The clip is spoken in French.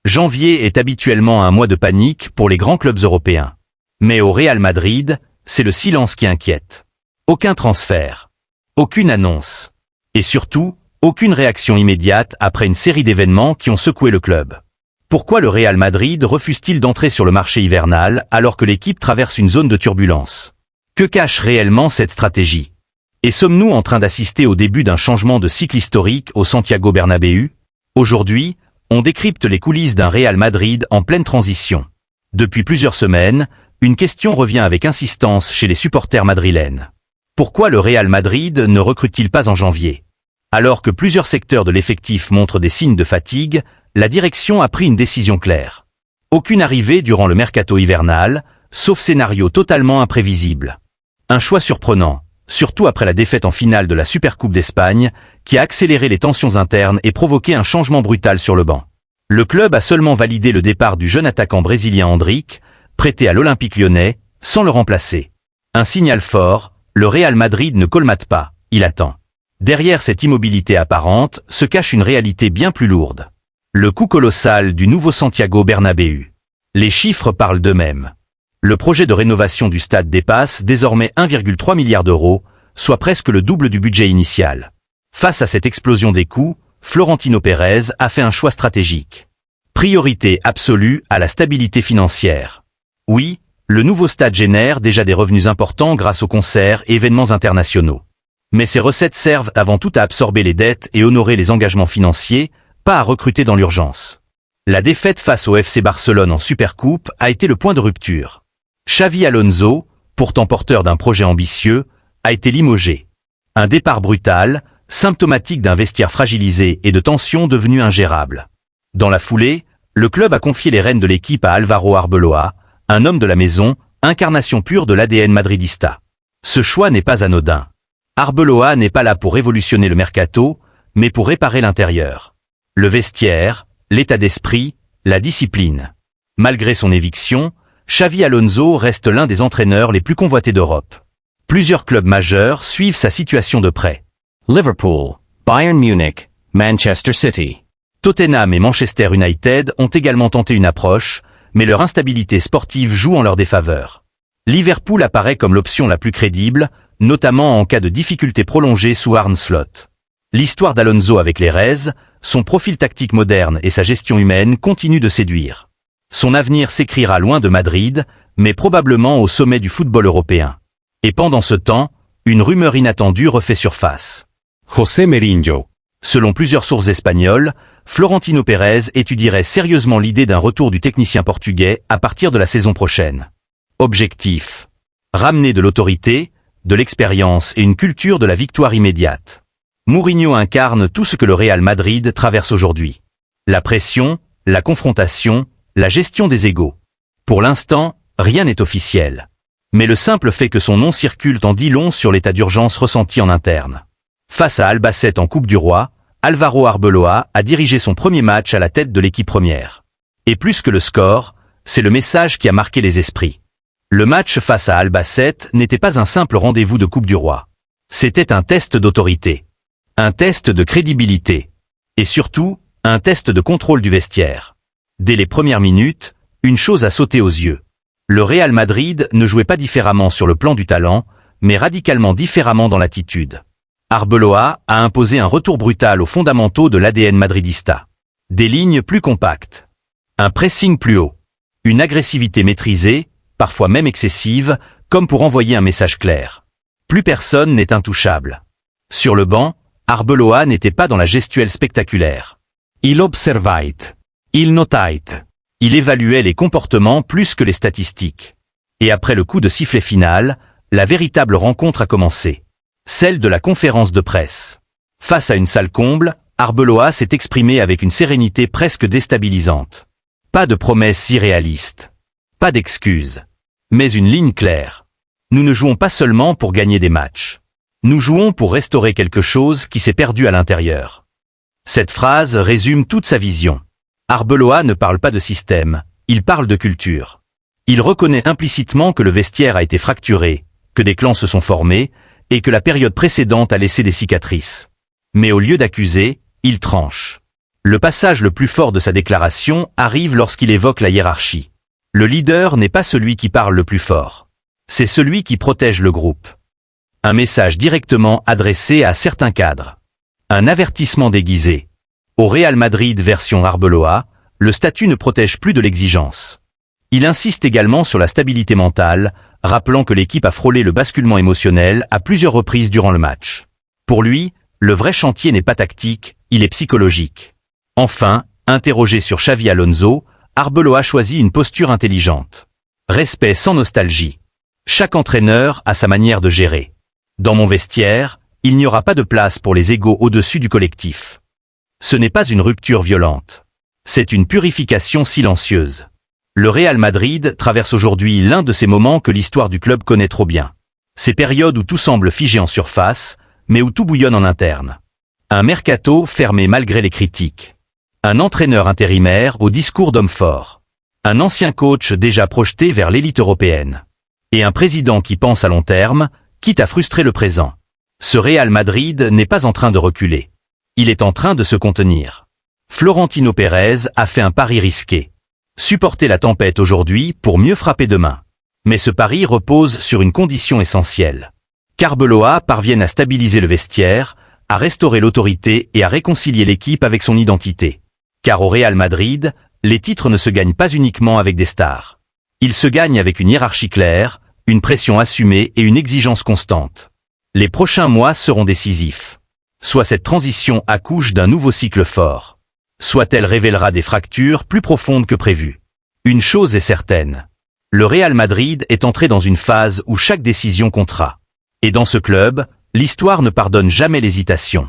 Janvier est habituellement un mois de panique pour les grands clubs européens. Mais au Real Madrid, c'est le silence qui inquiète. Aucun transfert. Aucune annonce. Et surtout, aucune réaction immédiate après une série d'événements qui ont secoué le club. Pourquoi le Real Madrid refuse-t-il d'entrer sur le marché hivernal alors que l'équipe traverse une zone de turbulence? Que cache réellement cette stratégie? Et sommes-nous en train d'assister au début d'un changement de cycle historique au Santiago Bernabéu? Aujourd'hui, on décrypte les coulisses d'un Real Madrid en pleine transition. Depuis plusieurs semaines, une question revient avec insistance chez les supporters madrilènes. Pourquoi le Real Madrid ne recrute-t-il pas en janvier? Alors que plusieurs secteurs de l'effectif montrent des signes de fatigue, la direction a pris une décision claire. Aucune arrivée durant le mercato hivernal, sauf scénario totalement imprévisible. Un choix surprenant, surtout après la défaite en finale de la Supercoupe d'Espagne, qui a accéléré les tensions internes et provoqué un changement brutal sur le banc. Le club a seulement validé le départ du jeune attaquant brésilien Endrick, prêté à l'Olympique Lyonnais, sans le remplacer. Un signal fort, le Real Madrid ne colmate pas, il attend. Derrière cette immobilité apparente se cache une réalité bien plus lourde. Le coût colossal du nouveau Santiago Bernabéu. Les chiffres parlent d'eux-mêmes. Le projet de rénovation du stade dépasse désormais 1,3 milliard d'euros, soit presque le double du budget initial. Face à cette explosion des coûts, Florentino Pérez a fait un choix stratégique. Priorité absolue à la stabilité financière. Oui, le nouveau stade génère déjà des revenus importants grâce aux concerts et événements internationaux. Mais ces recettes servent avant tout à absorber les dettes et honorer les engagements financiers, pas à recruter dans l'urgence. La défaite face au FC Barcelone en Supercoupe a été le point de rupture. Xavi Alonso, pourtant porteur d'un projet ambitieux, a été limogé. Un départ brutal, symptomatique d'un vestiaire fragilisé et de tensions devenues ingérables. Dans la foulée, le club a confié les rênes de l'équipe à Álvaro Arbeloa, un homme de la maison, incarnation pure de l'ADN madridista. Ce choix n'est pas anodin. Arbeloa n'est pas là pour révolutionner le mercato, mais pour réparer l'intérieur. Le vestiaire, l'état d'esprit, la discipline. Malgré son éviction, Xavi Alonso reste l'un des entraîneurs les plus convoités d'Europe. Plusieurs clubs majeurs suivent sa situation de près. Liverpool, Bayern Munich, Manchester City. Tottenham et Manchester United ont également tenté une approche, mais leur instabilité sportive joue en leur défaveur. Liverpool apparaît comme l'option la plus crédible, notamment en cas de difficultés prolongées sous Arne Slot. L'histoire d'Alonso avec les Reds, son profil tactique moderne et sa gestion humaine continuent de séduire. Son avenir s'écrira loin de Madrid, mais probablement au sommet du football européen. Et pendant ce temps, une rumeur inattendue refait surface. José Mourinho. Selon plusieurs sources espagnoles, Florentino Pérez étudierait sérieusement l'idée d'un retour du technicien portugais à partir de la saison prochaine. Objectif: ramener de l'autorité, de l'expérience et une culture de la victoire immédiate. Mourinho incarne tout ce que le Real Madrid traverse aujourd'hui. La pression, la confrontation, la gestion des égos. Pour l'instant, rien n'est officiel. Mais le simple fait que son nom circule en dit long sur l'état d'urgence ressenti en interne. Face à Albacete en Coupe du Roi, Álvaro Arbeloa a dirigé son premier match à la tête de l'équipe première. Et plus que le score, c'est le message qui a marqué les esprits. Le match face à Albacete n'était pas un simple rendez-vous de Coupe du Roi. C'était un test d'autorité. Un test de crédibilité. Et surtout, un test de contrôle du vestiaire. Dès les premières minutes, une chose a sauté aux yeux. Le Real Madrid ne jouait pas différemment sur le plan du talent, mais radicalement différemment dans l'attitude. Arbeloa a imposé un retour brutal aux fondamentaux de l'ADN madridista. Des lignes plus compactes. Un pressing plus haut. Une agressivité maîtrisée, parfois même excessive, comme pour envoyer un message clair. Plus personne n'est intouchable. Sur le banc, Arbeloa n'était pas dans la gestuelle spectaculaire. Il observait. Il notait. Il évaluait les comportements plus que les statistiques. Et après le coup de sifflet final, la véritable rencontre a commencé. Celle de la conférence de presse. Face à une salle comble, Arbeloa s'est exprimé avec une sérénité presque déstabilisante. Pas de promesses irréalistes. Pas d'excuses. Mais une ligne claire. Nous ne jouons pas seulement pour gagner des matchs. Nous jouons pour restaurer quelque chose qui s'est perdu à l'intérieur. Cette phrase résume toute sa vision. Arbeloa ne parle pas de système, il parle de culture. Il reconnaît implicitement que le vestiaire a été fracturé, que des clans se sont formés, et que la période précédente a laissé des cicatrices. Mais au lieu d'accuser, il tranche. Le passage le plus fort de sa déclaration arrive lorsqu'il évoque la hiérarchie. Le leader n'est pas celui qui parle le plus fort. C'est celui qui protège le groupe. Un message directement adressé à certains cadres. Un avertissement déguisé. Au Real Madrid version Arbeloa, le statut ne protège plus de l'exigence. Il insiste également sur la stabilité mentale, rappelant que l'équipe a frôlé le basculement émotionnel à plusieurs reprises durant le match. Pour lui, le vrai chantier n'est pas tactique, il est psychologique. Enfin, interrogé sur Xavi Alonso, Arbeloa choisit une posture intelligente. Respect sans nostalgie. Chaque entraîneur a sa manière de gérer. Dans mon vestiaire, il n'y aura pas de place pour les égos au-dessus du collectif. Ce n'est pas une rupture violente. C'est une purification silencieuse. Le Real Madrid traverse aujourd'hui l'un de ces moments que l'histoire du club connaît trop bien. Ces périodes où tout semble figé en surface, mais où tout bouillonne en interne. Un mercato fermé malgré les critiques. Un entraîneur intérimaire au discours d'homme fort. Un ancien coach déjà projeté vers l'élite européenne. Et un président qui pense à long terme, quitte à frustrer le présent. Ce Real Madrid n'est pas en train de reculer. Il est en train de se contenir. Florentino Pérez a fait un pari risqué. Supporter la tempête aujourd'hui pour mieux frapper demain. Mais ce pari repose sur une condition essentielle. qu'Arbeloa parvienne à stabiliser le vestiaire, à restaurer l'autorité et à réconcilier l'équipe avec son identité. Car au Real Madrid, les titres ne se gagnent pas uniquement avec des stars. Ils se gagnent avec une hiérarchie claire, une pression assumée et une exigence constante. Les prochains mois seront décisifs. Soit cette transition accouche d'un nouveau cycle fort. Soit elle révélera des fractures plus profondes que prévu. Une chose est certaine. Le Real Madrid est entré dans une phase où chaque décision comptera. Et dans ce club, l'histoire ne pardonne jamais l'hésitation.